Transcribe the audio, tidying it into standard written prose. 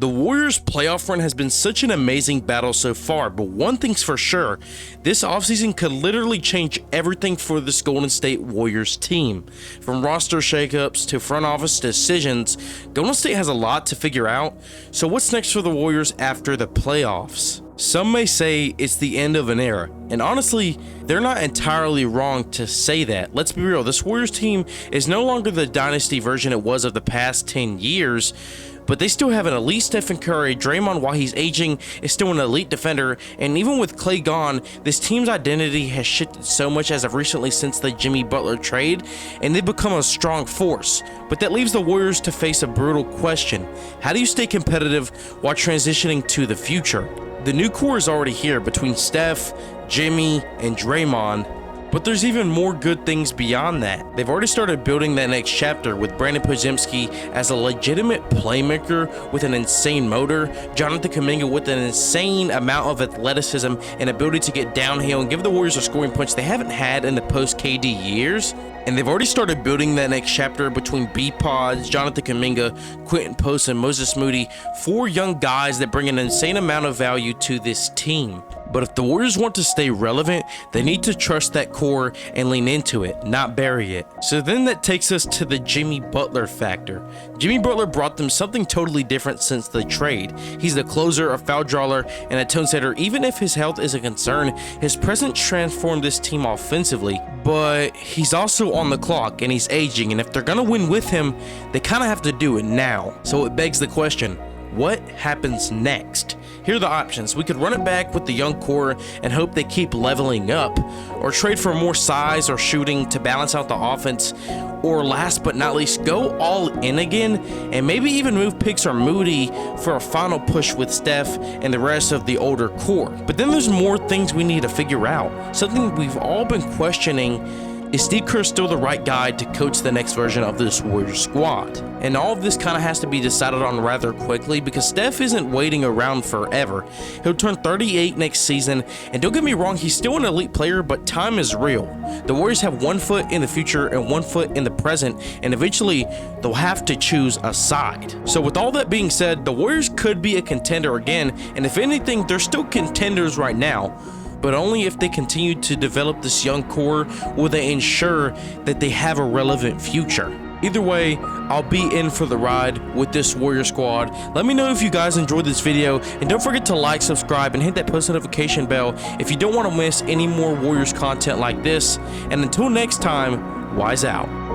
The Warriors' playoff run has been such an amazing battle so far, but one thing's for sure, this offseason could literally change everything for this Golden State Warriors team. From roster shakeups to front office decisions, Golden State has a lot to figure out. So what's next for the Warriors after the playoffs? Some may say it's the end of an era, and honestly, they're not entirely wrong to say that. Let's be real, this Warriors team is no longer the dynasty version it was of the past 10 years, but they still have an elite Steph Curry. Draymond, while he's aging, is still an elite defender, and even with Klay gone, this team's identity has shifted so much as of recently since the Jimmy Butler trade, and they've become a strong force. But that leaves the Warriors to face a brutal question. How do you stay competitive while transitioning to the future? The new core is already here between Steph, Jimmy, and Draymond, but there's even more good things beyond that. They've already started building that next chapter with Brandon Podziemski as a legitimate playmaker with an insane motor, Jonathan Kuminga with an insane amount of athleticism and ability to get downhill and give the Warriors a scoring punch they haven't had in the post-KD years. And they've already started building that next chapter between B-Pods, Jonathan Kuminga, Quentin Post, and Moses Moody, 4 young guys that bring an insane amount of value to this team. But if the Warriors want to stay relevant, they need to trust that core and lean into it, not bury it. So then that takes us to the Jimmy Butler factor. Jimmy Butler brought them something totally different since the trade. He's the closer, a foul drawer, and a tone setter. Even if his health is a concern, his presence transformed this team offensively. But he's also on the clock and he's aging, and if they're gonna win with him, they kind of have to do it now. So it begs the question, what happens next? Here are the options. We could run it back with the young core and hope they keep leveling up, or trade for more size or shooting to balance out the offense, or last but not least, go all in again and maybe even move Picks or Moody for a final push with Steph and the rest of the older core. But then there's more things we need to figure out. Something we've all been questioning: is Steve Kerr still the right guy to coach the next version of this Warriors squad? And all of this kind of has to be decided on rather quickly because Steph isn't waiting around forever. He'll turn 38 next season, and don't get me wrong, he's still an elite player, but time is real. The Warriors have 1 foot in the future and 1 foot in the present, and eventually they'll have to choose a side. So with all that being said, the Warriors could be a contender again, and if anything, they're still contenders right now, but only if they continue to develop this young core will they ensure that they have a relevant future. Either way, I'll be in for the ride with this Warrior squad. Let me know if you guys enjoyed this video, and don't forget to like, subscribe, and hit that post notification bell if you don't want to miss any more Warriors content like this. And until next time, Wise out.